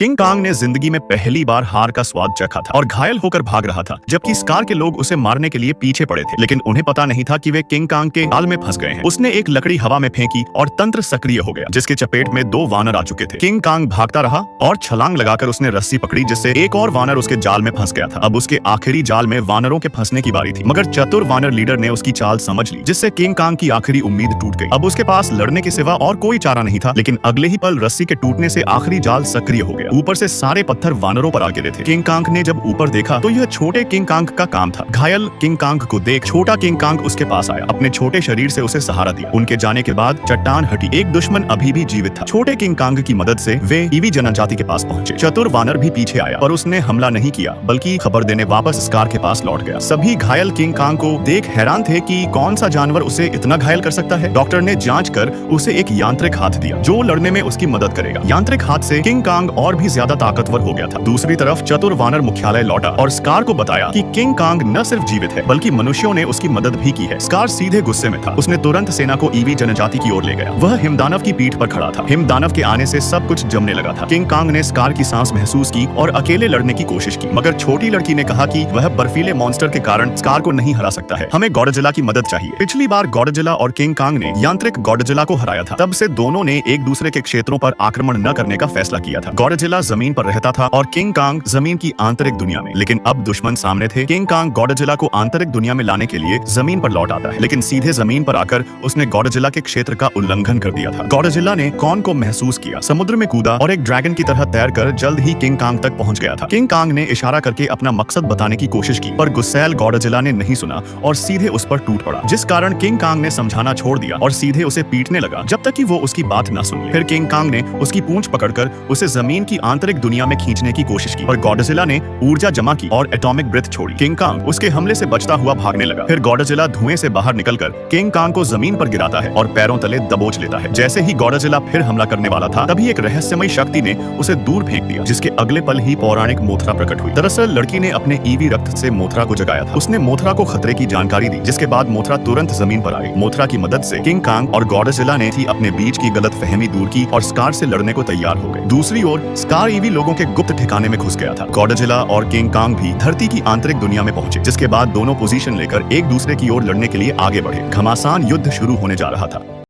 King Kong ने जिंदगी में पहली बार हार का स्वाद चखा था और घायल होकर भाग रहा था, जबकि स्कार के लोग उसे मारने के लिए पीछे पड़े थे। लेकिन उन्हें पता नहीं था कि वे किंग कांग के जाल में फंस गए हैं। उसने एक लकड़ी हवा में फेंकी और तंत्र सक्रिय हो गया, जिसके चपेट में 2 वानर आ चुके थे। किंग कांग भागता रहा और छलांग लगाकर उसने रस्सी पकड़ी, जिससे एक और वानर उसके जाल में फंस गया था। अब उसके आखिरी जाल में वानरों के फंसने की बारी थी, मगर चतुर वानर लीडर ने उसकी चाल समझ ली, जिससे किंग कांग की आखिरी उम्मीद टूट गई। अब उसके पास लड़ने के सिवा और कोई चारा नहीं था। लेकिन अगले ही पल रस्सी के टूटने से आखिरी जाल सक्रिय हो गया। ऊपर से सारे पत्थर वानरों पर आ गिरे थे। किंग कांग ने जब ऊपर देखा तो यह छोटे किंग कांग का काम था। घायल किंग कांग को देख छोटा किंग कांग उसके पास आया, अपने छोटे शरीर से उसे सहारा दिया। उनके जाने के बाद चट्टान हटी। एक दुश्मन अभी भी जीवित था। छोटे किंग कांग की मदद से वे ईवी जनजाति के पास पहुंचे। चतुर वानर भी पीछे आया, पर उसने हमला नहीं किया, बल्कि खबर देने वापस स्कार के पास लौट गया। सभी घायल किंग कांग को देख हैरान थे कि कौन सा जानवर उसे इतना घायल कर सकता है। डॉक्टर ने जांच कर उसे एक यांत्रिक हाथ दिया, जो लड़ने में उसकी मदद करेगा। यांत्रिक हाथ से किंग कांग और भी ज्यादा ताकतवर हो गया था। दूसरी तरफ चतुर वानर मुख्यालय लौटा और स्कार को बताया कि किंग कांग न सिर्फ जीवित है, बल्कि मनुष्यों ने उसकी मदद भी की है। स्कार सीधे गुस्से में था। उसने तुरंत सेना को ईवी जनजाति की ओर ले गया। वह हिमदानव की पीठ पर खड़ा था। हिमदानव के आने से सब कुछ जमने लगा था। किंग कांग ने स्कार की सांस महसूस की और अकेले लड़ने की कोशिश की, मगर छोटी लड़की ने कहा कि वह बर्फीले मॉन्स्टर के कारण स्कार को नहीं हरा सकता है। हमें गॉडजिला की मदद चाहिए। पिछली बार गॉडजिला और किंग कांग ने यांत्रिक गॉडजिला को हराया था। तब से दोनों ने एक दूसरे के क्षेत्रों पर आक्रमण न करने का फैसला किया था। गॉडजिला जमीन पर रहता था और किंग कांग जमीन की आंतरिक दुनिया में। लेकिन अब दुश्मन सामने थे। किंग कांग गॉडजिला को आंतरिक दुनिया में लाने के लिए जमीन पर लौट आता है, लेकिन सीधे जमीन पर आकर उसने गॉडजिला के क्षेत्र का उल्लंघन कर दिया था। गॉडजिला ने कॉन को महसूस किया, समुद्र में कूदा और एक ड्रैगन की तरह तैरकर जल्द ही किंग कांग तक पहुंच गया था। किंग कांग ने इशारा करके अपना मकसद बताने की कोशिश की, पर गुस्सैल गॉडजिला ने नहीं सुना और सीधे उस पर टूट पड़ा, जिस कारण किंग कांग ने समझाना छोड़ दिया और सीधे उसे पीटने लगा, जब तक कि वो उसकी बात न सुन ले। फिर किंग कांग ने उसकी पूंछ पकड़कर उसे जमीन की आंतरिक दुनिया में खींचने की कोशिश की, पर गॉडजिला ने ऊर्जा जमा की और एटॉमिक ब्रेथ छोड़ी। किंग कांग उसके हमले से बचता हुआ भागने लगा। फिर गॉडजिला धुएं से बाहर निकलकर किंग कांग को जमीन पर गिराता है और पैरों तले दबोच लेता है। जैसे ही गॉडजिला फिर हमला करने वाला था, तभी एक रहस्यमयी शक्ति ने उसे दूर फेंक दिया, जिसके अगले पल ही पौराणिक मोथरा प्रकट हुई। दरअसल लड़की ने अपने ईवी रक्त से मोथरा को जगाया था। उसने मोथरा को खतरे की जानकारी दी, जिसके बाद मोथरा तुरंत जमीन पर आई। मोथरा की मदद से किंग कांग और गॉडजिला ने ही अपने बीच की गलतफहमी दूर की और स्कार से लड़ने को तैयार हो गए। दूसरी ओर स्कार ईवी लोगों के गुप्त ठिकाने में घुस गया था। गॉडजिला और किंग कांग भी धरती की आंतरिक दुनिया में पहुंचे, जिसके बाद दोनों पोजीशन लेकर एक दूसरे की ओर लड़ने के लिए आगे बढ़े। घमासान युद्ध शुरू होने जा रहा था।